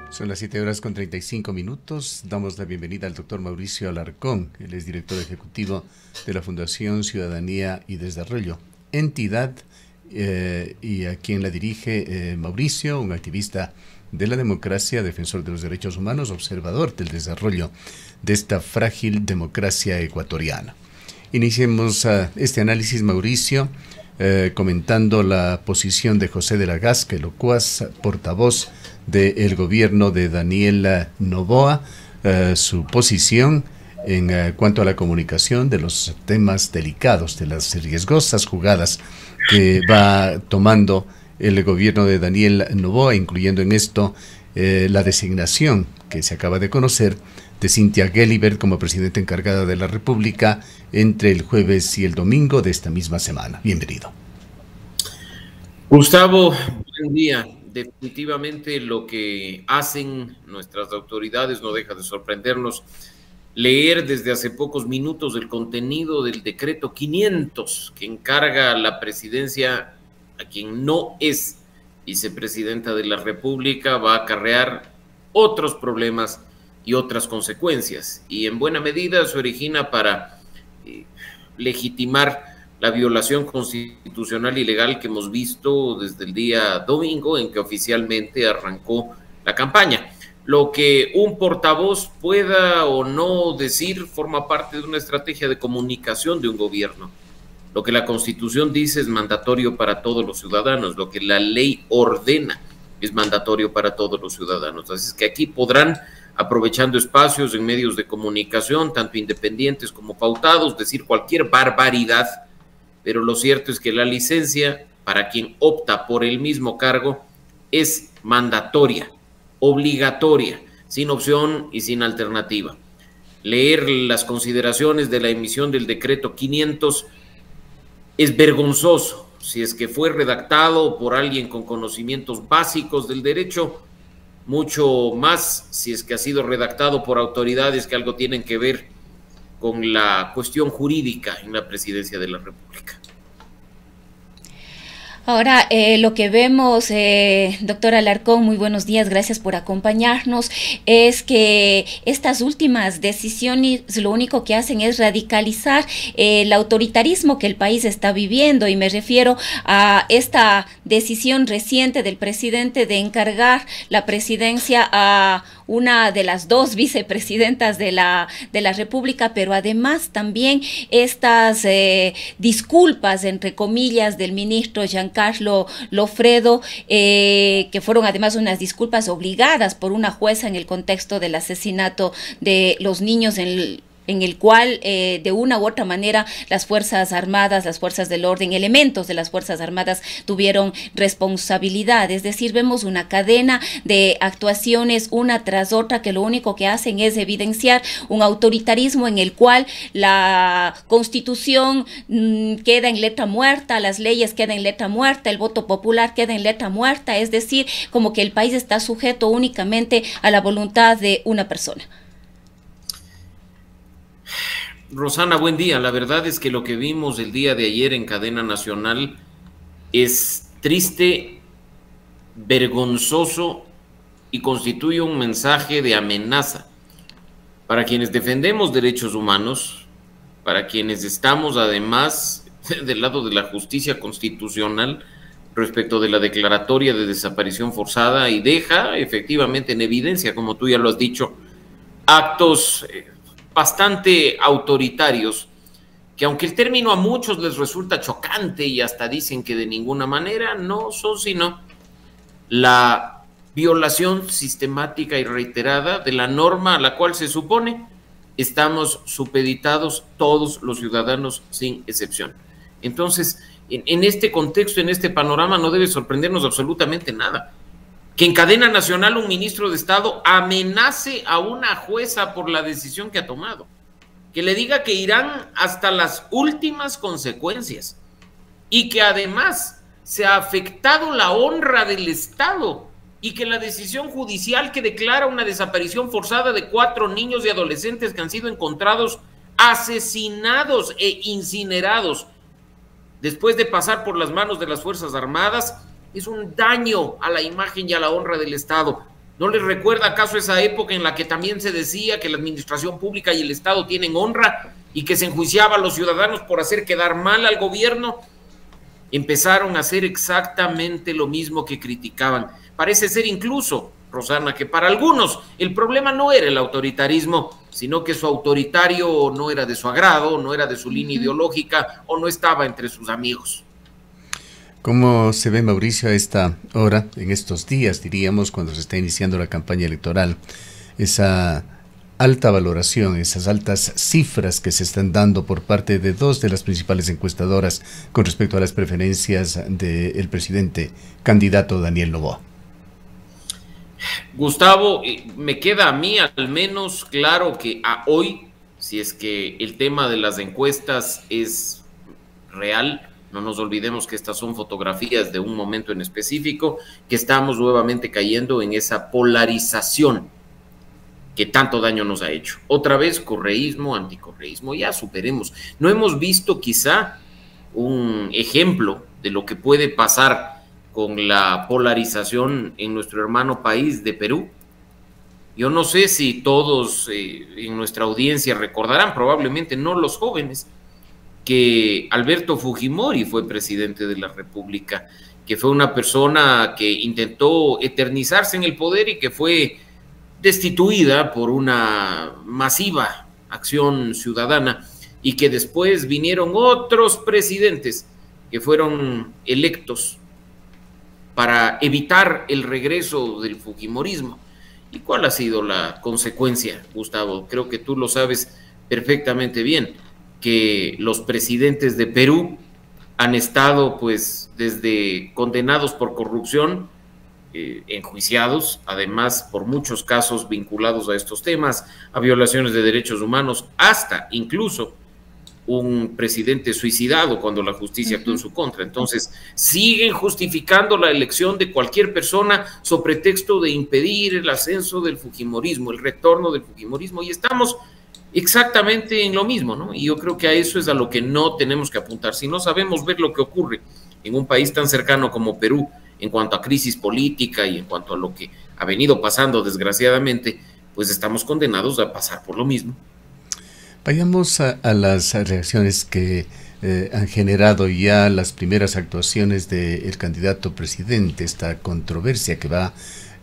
Son las 7:35. Damos la bienvenida al doctor Mauricio Alarcón. Él es director ejecutivo de la Fundación Ciudadanía y Desarrollo, entidad y a quien la dirige Mauricio, un activista de la democracia, defensor de los derechos humanos, observador del desarrollo de esta frágil democracia ecuatoriana. Iniciemos este análisis, Mauricio, comentando la posición de José de la Gasca, locuaz portavoz del gobierno de Daniel Noboa, su posición en cuanto a la comunicación de los temas delicados, de las riesgosas jugadas que va tomando el gobierno de Daniel Noboa, incluyendo en esto la designación que se acaba de conocer de Cynthia Gelibert como presidenta encargada de la República entre el jueves y el domingo de esta misma semana. Bienvenido. Gustavo, buen día. Definitivamente lo que hacen nuestras autoridades no deja de sorprendernos. Leer desde hace pocos minutos el contenido del decreto 500 que encarga la presidencia a quien no es vicepresidenta de la República va a acarrear otros problemas y otras consecuencias, y en buena medida se origina para legitimar la violación constitucional y legal que hemos visto desde el día domingo en que oficialmente arrancó la campaña. Lo que un portavoz pueda o no decir forma parte de una estrategia de comunicación de un gobierno. Lo que la Constitución dice es mandatorio para todos los ciudadanos, lo que la ley ordena es mandatorio para todos los ciudadanos. Así es que aquí podrán, aprovechando espacios en medios de comunicación, tanto independientes como pautados, decir cualquier barbaridad, pero lo cierto es que la licencia para quien opta por el mismo cargo es mandatoria, obligatoria, sin opción y sin alternativa. Leer las consideraciones de la emisión del decreto 500 es vergonzoso si es que fue redactado por alguien con conocimientos básicos del derecho, mucho más si es que ha sido redactado por autoridades que algo tienen que ver con la cuestión jurídica en la presidencia de la República. Ahora, lo que vemos, doctor Alarcón, muy buenos días, gracias por acompañarnos, es que estas últimas decisiones lo único que hacen es radicalizar el autoritarismo que el país está viviendo, y me refiero a esta decisión reciente del presidente de encargar la presidencia a una de las dos vicepresidentas de la República, pero además también estas disculpas, entre comillas, del ministro Giancarlo Lofredo, que fueron además unas disculpas obligadas por una jueza en el contexto del asesinato de los niños en el cual de una u otra manera las Fuerzas Armadas, las Fuerzas del Orden, elementos de las Fuerzas Armadas tuvieron responsabilidad. Es decir, vemos una cadena de actuaciones una tras otra que lo único que hacen es evidenciar un autoritarismo en el cual la Constitución queda en letra muerta, las leyes quedan en letra muerta, el voto popular queda en letra muerta, es decir, como que el país está sujeto únicamente a la voluntad de una persona. Rosana, buen día. La verdad es que lo que vimos el día de ayer en cadena nacional es triste, vergonzoso y constituye un mensaje de amenaza para quienes defendemos derechos humanos, para quienes estamos además del lado de la justicia constitucional respecto de la declaratoria de desaparición forzada, y deja efectivamente en evidencia, como tú ya lo has dicho, actos bastante autoritarios, que aunque el término a muchos les resulta chocante y hasta dicen que de ninguna manera, no son sino la violación sistemática y reiterada de la norma a la cual se supone estamos supeditados todos los ciudadanos sin excepción. Entonces, en este contexto, en este panorama, no debe sorprendernos absolutamente nada. Que en cadena nacional un ministro de Estado amenace a una jueza por la decisión que ha tomado, que le diga que irán hasta las últimas consecuencias y que además se ha afectado la honra del Estado y que la decisión judicial que declara una desaparición forzada de 4 niños y adolescentes que han sido encontrados asesinados e incinerados después de pasar por las manos de las Fuerzas Armadas es un daño a la imagen y a la honra del Estado. ¿No les recuerda acaso esa época en la que también se decía que la administración pública y el Estado tienen honra y que se enjuiciaba a los ciudadanos por hacer quedar mal al gobierno? Empezaron a hacer exactamente lo mismo que criticaban. Parece ser incluso, Rosana, que para algunos el problema no era el autoritarismo, sino que su autoritario no era de su agrado, no era de su línea ideológica o no estaba entre sus amigos. ¿Cómo se ve, Mauricio, a esta hora, en estos días, diríamos, cuando se está iniciando la campaña electoral, esa alta valoración, esas altas cifras que se están dando por parte de dos de las principales encuestadoras con respecto a las preferencias del presidente candidato Daniel Noboa? Gustavo, me queda a mí al menos claro que a hoy, si es que el tema de las encuestas es real, no nos olvidemos que estas son fotografías de un momento en específico, que estamos nuevamente cayendo en esa polarización que tanto daño nos ha hecho. Otra vez, correísmo, anticorreísmo, ya superemos. No hemos visto quizá un ejemplo de lo que puede pasar con la polarización en nuestro hermano país de Perú. Yo no sé si todos en nuestra audiencia recordarán, probablemente no los jóvenes, que Alberto Fujimori fue presidente de la República, que fue una persona que intentó eternizarse en el poder y que fue destituida por una masiva acción ciudadana, y que después vinieron otros presidentes que fueron electos para evitar el regreso del fujimorismo. ¿Y cuál ha sido la consecuencia, Gustavo? Creo que tú lo sabes perfectamente bien, que los presidentes de Perú han estado pues desde condenados por corrupción, enjuiciados, además por muchos casos vinculados a estos temas, a violaciones de derechos humanos, hasta incluso un presidente suicidado cuando la justicia actuó en su contra. Entonces, siguen justificando la elección de cualquier persona sobre pretexto de impedir el ascenso del fujimorismo, el retorno del fujimorismo, y estamos exactamente en lo mismo, ¿no? Y yo creo que a eso es a lo que no tenemos que apuntar. Si no sabemos ver lo que ocurre en un país tan cercano como Perú en cuanto a crisis política y en cuanto a lo que ha venido pasando desgraciadamente, pues estamos condenados a pasar por lo mismo. Vayamos a las reacciones que han generado ya las primeras actuaciones del candidato presidente, esta controversia que va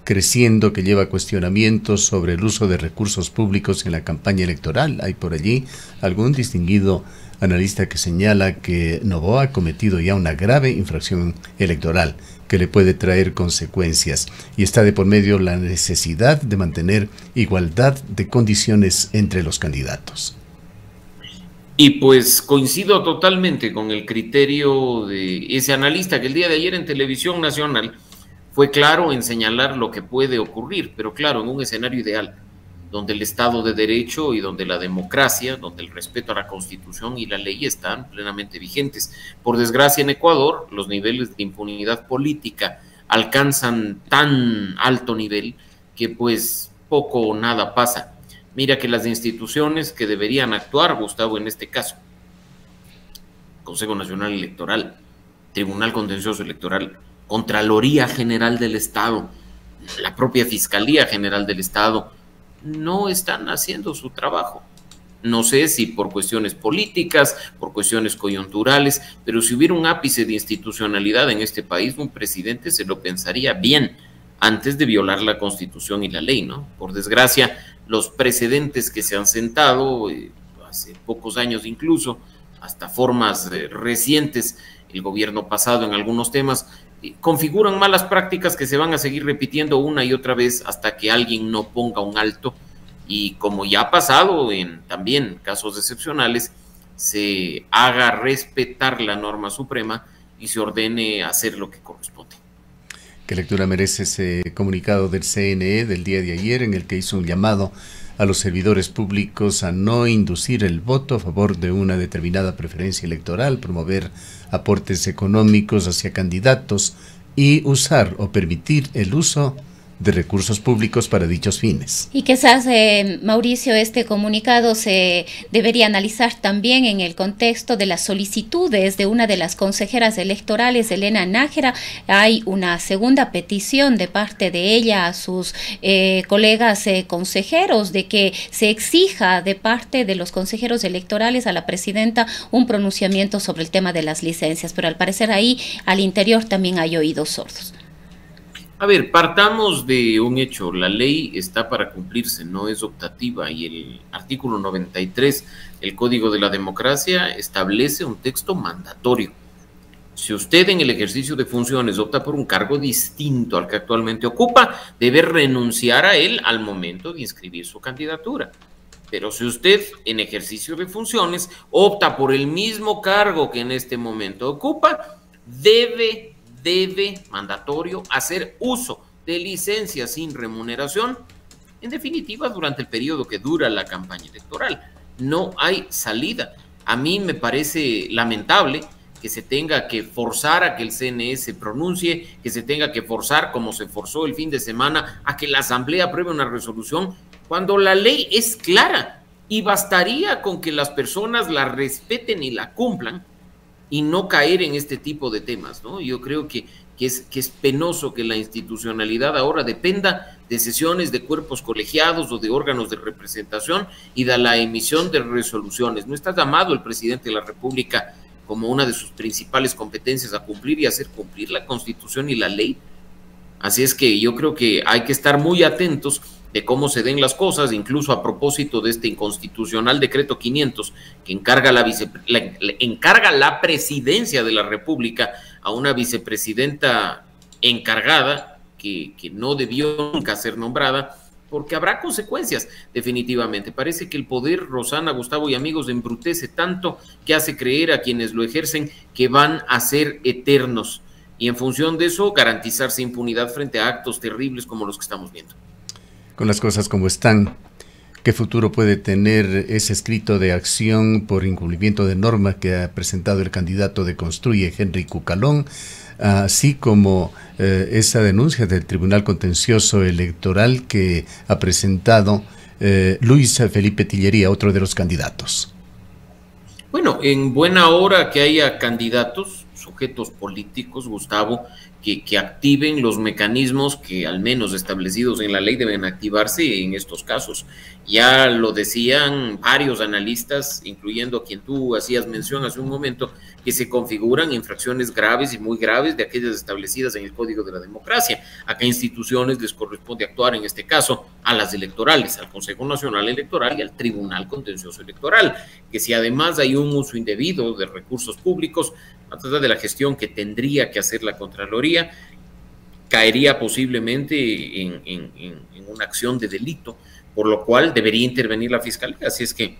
creciendo, que lleva cuestionamientos sobre el uso de recursos públicos en la campaña electoral. Hay por allí algún distinguido analista que señala que Noboa ha cometido ya una grave infracción electoral que le puede traer consecuencias, y está de por medio la necesidad de mantener igualdad de condiciones entre los candidatos. Y pues coincido totalmente con el criterio de ese analista que el día de ayer en Televisión Nacional fue claro en señalar lo que puede ocurrir, pero claro, en un escenario ideal, donde el Estado de Derecho y donde la democracia, donde el respeto a la Constitución y la ley están plenamente vigentes. Por desgracia, en Ecuador, los niveles de impunidad política alcanzan tan alto nivel que pues poco o nada pasa. Mira que las instituciones que deberían actuar, Gustavo, en este caso, Consejo Nacional Electoral, Tribunal Contencioso Electoral, Contraloría General del Estado, la propia Fiscalía General del Estado, no están haciendo su trabajo. No sé si por cuestiones políticas, por cuestiones coyunturales, pero si hubiera un ápice de institucionalidad en este país, un presidente se lo pensaría bien antes de violar la Constitución y la ley, ¿no? Por desgracia, los precedentes que se han sentado, hace pocos años incluso, hasta formas recientes, el gobierno pasado en algunos temas, configuran malas prácticas que se van a seguir repitiendo una y otra vez hasta que alguien no ponga un alto, y como ya ha pasado en también casos excepcionales, se haga respetar la norma suprema y se ordene hacer lo que corresponde. ¿Qué lectura merece ese comunicado del CNE del día de ayer, en el que hizo un llamado a los servidores públicos a no inducir el voto a favor de una determinada preferencia electoral, promover aportes económicos hacia candidatos y usar o permitir el uso de recursos públicos para dichos fines. Y quizás, Mauricio, este comunicado se debería analizar también en el contexto de las solicitudes de una de las consejeras electorales, Elena Nájera. Hay una segunda petición de parte de ella a sus colegas consejeros de que se exija de parte de los consejeros electorales a la presidenta un pronunciamiento sobre el tema de las licencias, pero al parecer ahí al interior también hay oídos sordos. A ver, partamos de un hecho, la ley está para cumplirse, no es optativa, y el artículo 93 del Código de la Democracia establece un texto mandatorio. Si usted en el ejercicio de funciones opta por un cargo distinto al que actualmente ocupa, debe renunciar a él al momento de inscribir su candidatura. Pero si usted en ejercicio de funciones opta por el mismo cargo que en este momento ocupa, debe mandatorio hacer uso de licencias sin remuneración, en definitiva durante el periodo que dura la campaña electoral. No hay salida. A mí me parece lamentable que se tenga que forzar a que el CNE se pronuncie, que se tenga que forzar, como se forzó el fin de semana, a que la Asamblea apruebe una resolución, cuando la ley es clara y bastaría con que las personas la respeten y la cumplan, y no caer en este tipo de temas, ¿no? Yo creo que es penoso que la institucionalidad ahora dependa de sesiones de cuerpos colegiados o de órganos de representación y de la emisión de resoluciones. No está llamado el presidente de la República como una de sus principales competencias a cumplir y hacer cumplir la Constitución y la ley. Así es que yo creo que hay que estar muy atentos de cómo se den las cosas, incluso a propósito de este inconstitucional decreto 500 que encarga la presidencia de la República a una vicepresidenta encargada que no debió nunca ser nombrada, porque habrá consecuencias definitivamente. Parece que el poder, Rosana, Gustavo y amigos, embrutece tanto que hace creer a quienes lo ejercen que van a ser eternos, y en función de eso garantizarse impunidad frente a actos terribles como los que estamos viendo. Con las cosas como están, ¿qué futuro puede tener ese escrito de acción por incumplimiento de norma que ha presentado el candidato de Construye, Henry Cucalón, así como esa denuncia del Tribunal Contencioso Electoral que ha presentado Luis Felipe Tillería, otro de los candidatos? Bueno, en buena hora que haya candidatos, sujetos políticos, Gustavo, que activen los mecanismos que al menos establecidos en la ley deben activarse en estos casos. Ya lo decían varios analistas, incluyendo a quien tú hacías mención hace un momento, que se configuran infracciones graves y muy graves de aquellas establecidas en el Código de la Democracia. ¿A qué instituciones les corresponde actuar en este caso? A las electorales, al Consejo Nacional Electoral y al Tribunal Contencioso Electoral, que si además hay un uso indebido de recursos públicos, a través de la gestión que tendría que hacer la Contraloría, caería posiblemente en una acción de delito, por lo cual debería intervenir la Fiscalía. Así es que,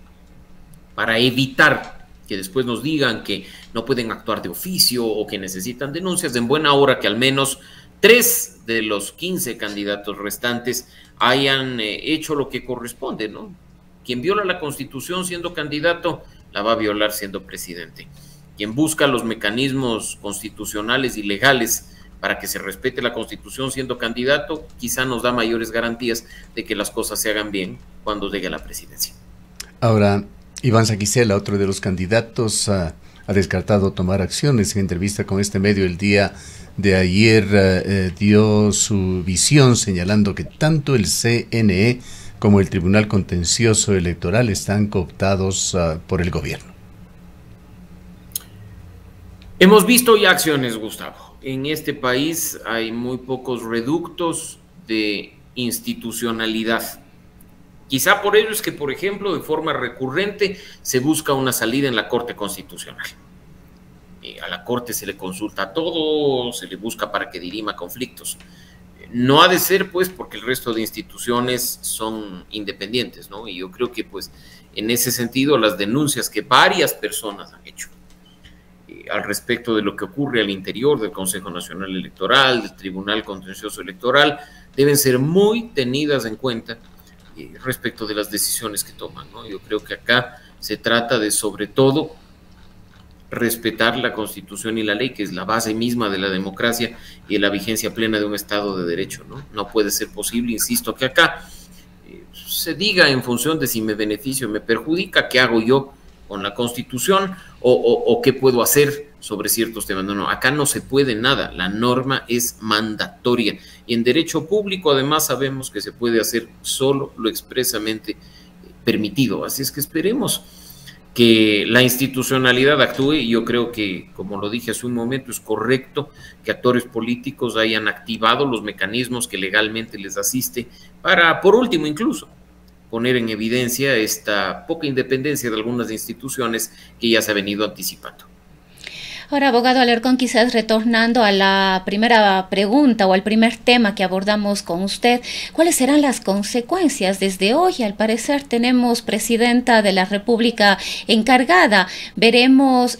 para evitar que después nos digan que no pueden actuar de oficio o que necesitan denuncias, en buena hora que al menos 3 de los 15 candidatos restantes hayan hecho lo que corresponde, ¿no? Quien viola la Constitución siendo candidato, la va a violar siendo presidente. Quien busca los mecanismos constitucionales y legales para que se respete la Constitución siendo candidato, quizá nos da mayores garantías de que las cosas se hagan bien cuando llegue a la presidencia. Ahora, Iván Saquicela, otro de los candidatos, ha descartado tomar acciones. En entrevista con este medio el día de ayer dio su visión señalando que tanto el CNE como el Tribunal Contencioso Electoral están cooptados por el gobierno. Hemos visto ya acciones, Gustavo. En este país hay muy pocos reductos de institucionalidad. Quizá por ello es que, por ejemplo, de forma recurrente se busca una salida en la Corte Constitucional. A la Corte se le consulta todo, se le busca para que dirima conflictos. No ha de ser, pues, porque el resto de instituciones son independientes, ¿no? Y yo creo que, pues, en ese sentido, las denuncias que varias personas han hecho al respecto de lo que ocurre al interior del Consejo Nacional Electoral, del Tribunal Contencioso Electoral, deben ser muy tenidas en cuenta respecto de las decisiones que toman, ¿no? Yo creo que acá se trata de, sobre todo, respetar la Constitución y la ley, que es la base misma de la democracia y de la vigencia plena de un Estado de Derecho, ¿no? No puede ser posible, insisto, que acá se diga en función de si me beneficio o me perjudica, qué hago yo con la Constitución o qué puedo hacer sobre ciertos temas. No, acá no se puede nada, la norma es mandatoria y en derecho público además sabemos que se puede hacer solo lo expresamente permitido, así es que esperemos que la institucionalidad actúe y yo creo que, como lo dije hace un momento, es correcto que actores políticos hayan activado los mecanismos que legalmente les asiste para, por último incluso, poner en evidencia esta poca independencia de algunas instituciones que ya se ha venido anticipando. Ahora, abogado Alarcón, quizás retornando a la primera pregunta o al primer tema que abordamos con usted, ¿cuáles serán las consecuencias? Desde hoy, al parecer, tenemos presidenta de la República encargada. ¿Veremos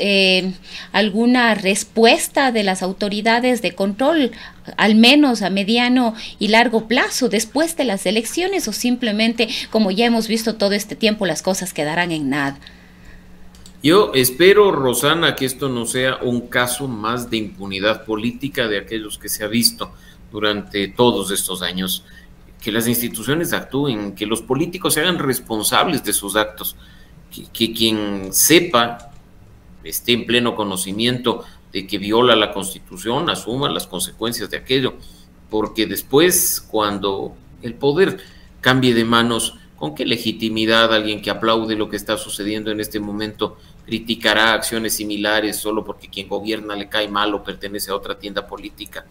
alguna respuesta de las autoridades de control, al menos a mediano y largo plazo, después de las elecciones, o simplemente, como ya hemos visto todo este tiempo, las cosas quedarán en nada? Yo espero, Rosana, que esto no sea un caso más de impunidad política de aquellos que se ha visto durante todos estos años, que las instituciones actúen, que los políticos se hagan responsables de sus actos, que quien sepa, esté en pleno conocimiento de que viola la Constitución, asuma las consecuencias de aquello, porque después, cuando el poder cambie de manos, ¿con qué legitimidad alguien que aplaude lo que está sucediendo en este momento criticará acciones similares solo porque quien gobierna le cae mal o pertenece a otra tienda política?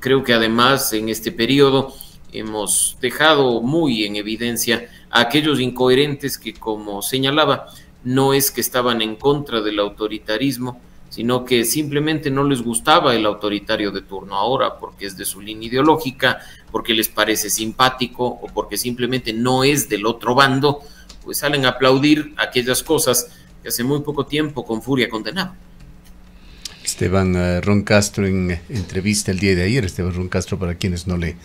Creo que además en este periodo hemos dejado muy en evidencia a aquellos incoherentes que, como señalaba, no es que estaban en contra del autoritarismo, sino que simplemente no les gustaba el autoritario de turno ahora porque es de su línea ideológica, porque les parece simpático o porque simplemente no es del otro bando, pues salen a aplaudir aquellas cosas que hace muy poco tiempo con furia condenaban. Esteban Ron Castro, en entrevista el día de ayer. Esteban Ron Castro, para quienes no le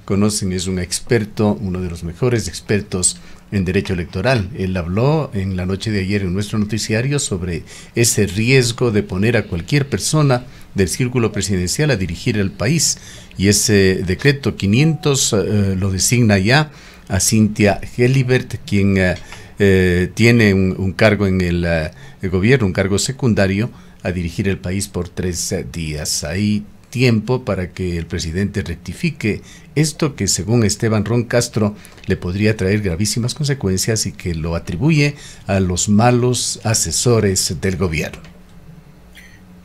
conocen, es un experto, uno de los mejores expertos en derecho electoral. Él habló en la noche de ayer en nuestro noticiario sobre ese riesgo de poner a cualquier persona del círculo presidencial a dirigir el país, y ese decreto 500 lo designa ya a Cynthia Gelibert, quien tiene un cargo en el gobierno, un cargo secundario, a dirigir el país por 3 días. Hay tiempo para que el presidente rectifique esto, que según Esteban Ron Castro le podría traer gravísimas consecuencias y que lo atribuye a los malos asesores del gobierno.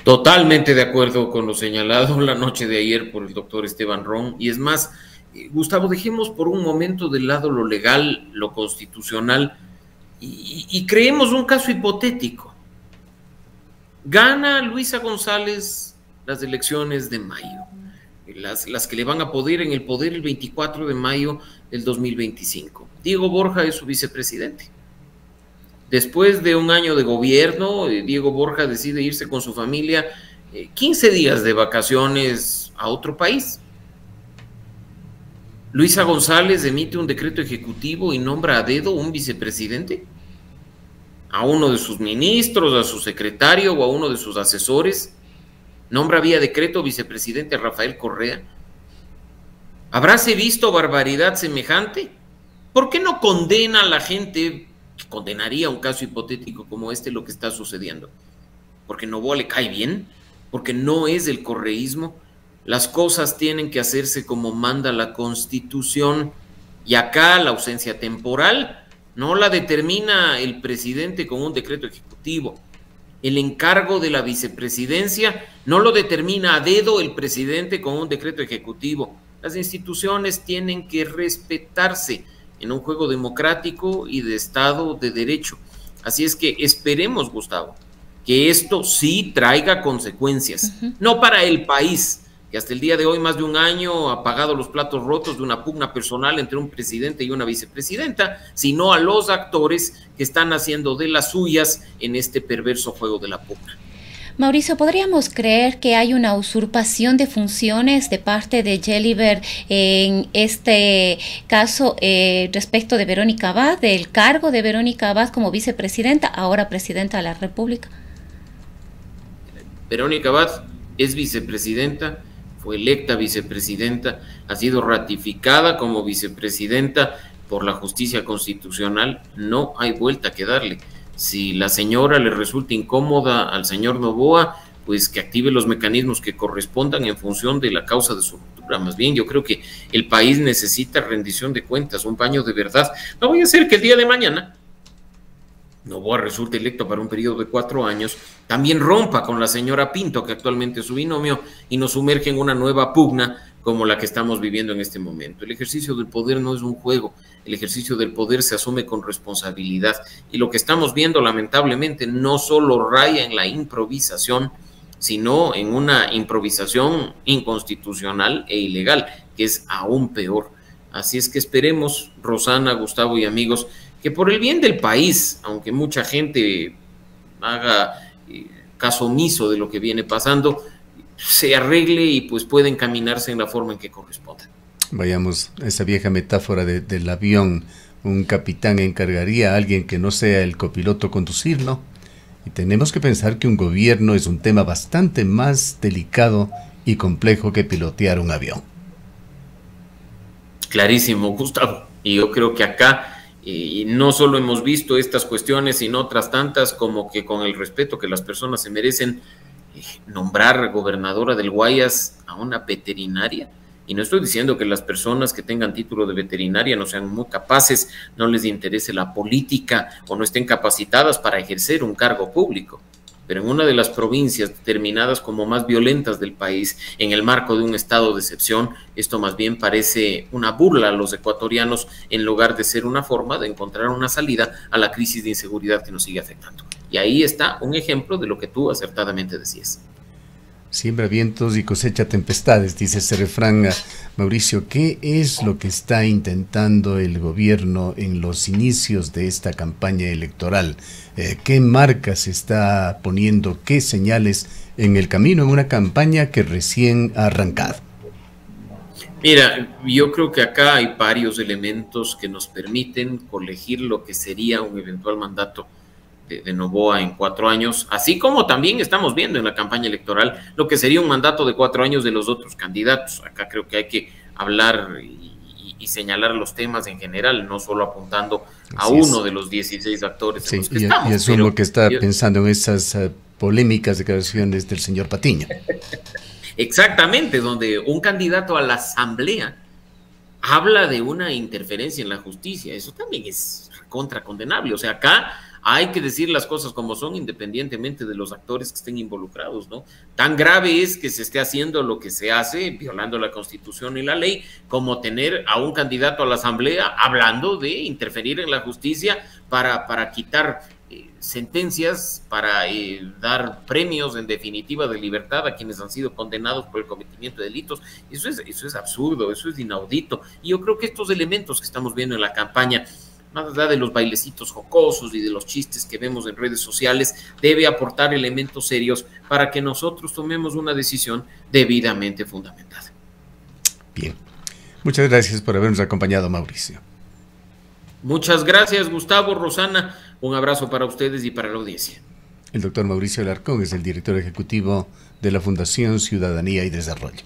Totalmente de acuerdo con lo señalado la noche de ayer por el doctor Esteban Ron. Y es más, Gustavo, dejemos por un momento de lado lo legal, lo constitucional y creemos un caso hipotético. Gana Luisa González las elecciones de mayo, las que le van a poder en el poder el 24 de mayo del 2025. Diego Borja es su vicepresidente. Después de un año de gobierno, Diego Borja decide irse con su familia 15 días de vacaciones a otro país. Luisa González emite un decreto ejecutivo y nombra a dedo un vicepresidente, a uno de sus ministros, a su secretario o a uno de sus asesores. Nombra vía decreto vicepresidente a Rafael Correa. ¿Habráse visto barbaridad semejante? ¿Por qué no condena a la gente que condenaría un caso hipotético como este lo que está sucediendo? ¿Porque Noboa le cae bien? ¿Porque no es del correísmo? Las cosas tienen que hacerse como manda la Constitución, y acá la ausencia temporal no la determina el presidente con un decreto ejecutivo. El encargo de la vicepresidencia no lo determina a dedo el presidente con un decreto ejecutivo. Las instituciones tienen que respetarse en un juego democrático y de Estado de Derecho. Así es que esperemos, Gustavo, que esto sí traiga consecuencias, no para el país, que hasta el día de hoy más de un año ha pagado los platos rotos de una pugna personal entre un presidente y una vicepresidenta, sino a los actores que están haciendo de las suyas en este perverso juego de la pugna. Mauricio, ¿podríamos creer que hay una usurpación de funciones de parte de Gelibert en este caso respecto de Verónica Abad, del cargo de Verónica Abad como vicepresidenta, ahora presidenta de la República? Verónica Abad es vicepresidenta, fue electa vicepresidenta, ha sido ratificada como vicepresidenta por la justicia constitucional, no hay vuelta que darle. Si la señora le resulta incómoda al señor Noboa, pues que active los mecanismos que correspondan en función de la causa de su ruptura. Más bien, yo creo que el país necesita rendición de cuentas, un baño de verdad. No vaya a ser que el día de mañana Noboa resulte electo para un periodo de 4 años, también rompa con la señora Pinto, que actualmente es su binomio, y nos sumerge en una nueva pugna como la que estamos viviendo en este momento. El ejercicio del poder no es un juego, el ejercicio del poder se asume con responsabilidad, y lo que estamos viendo lamentablemente no solo raya en la improvisación, sino en una improvisación inconstitucional e ilegal, que es aún peor. Así es que esperemos, Rosana, Gustavo y amigos, que por el bien del país, aunque mucha gente haga caso omiso de lo que viene pasando, se arregle y pues pueda encaminarse en la forma en que corresponda. Vayamos a esa vieja metáfora del avión. Un capitán encargaría a alguien que no sea el copiloto conducirlo. Y tenemos que pensar que un gobierno es un tema bastante más delicado y complejo que pilotear un avión. Clarísimo, Gustavo. Y yo creo que acá no solo hemos visto estas cuestiones, sino otras tantas, como que con el respeto que las personas se merecen, nombrar gobernadora del Guayas a una veterinaria. Y no estoy diciendo que las personas que tengan título de veterinaria no sean muy capaces, no les interese la política o no estén capacitadas para ejercer un cargo público. Pero en una de las provincias determinadas como más violentas del país, en el marco de un estado de excepción, esto más bien parece una burla a los ecuatorianos en lugar de ser una forma de encontrar una salida a la crisis de inseguridad que nos sigue afectando. Y ahí está un ejemplo de lo que tú acertadamente decías. Siembra vientos y cosecha tempestades, dice ese refrán. Mauricio, ¿qué es lo que está intentando el gobierno en los inicios de esta campaña electoral? ¿Qué marcas está poniendo? ¿Qué señales en el camino en una campaña que recién ha arrancado? Mira, yo creo que acá hay varios elementos que nos permiten colegir lo que sería un eventual mandato de Noboa en 4 años, así como también estamos viendo en la campaña electoral lo que sería un mandato de 4 años de los otros candidatos. Acá creo que hay que hablar y señalar los temas en general, no solo apuntando a uno de los 16 actores en los que estamos. Y asumo que está pensando en esas polémicas declaraciones del señor Patiño. Exactamente, donde un candidato a la asamblea habla de una interferencia en la justicia. Eso también es contracondenable. O sea, acá hay que decir las cosas como son, independientemente de los actores que estén involucrados, ¿no? Tan grave es que se esté haciendo lo que se hace, violando la Constitución y la ley, como tener a un candidato a la Asamblea hablando de interferir en la justicia para quitar sentencias, para dar premios, en definitiva, de libertad a quienes han sido condenados por el cometimiento de delitos. Eso es absurdo, eso es inaudito. Y yo creo que estos elementos que estamos viendo en la campaña, más allá de los bailecitos jocosos y de los chistes que vemos en redes sociales, debe aportar elementos serios para que nosotros tomemos una decisión debidamente fundamentada. Bien. Muchas gracias por habernos acompañado, Mauricio. Muchas gracias, Gustavo, Rosana. Un abrazo para ustedes y para la audiencia. El doctor Mauricio Alarcón es el director ejecutivo de la Fundación Ciudadanía y Desarrollo.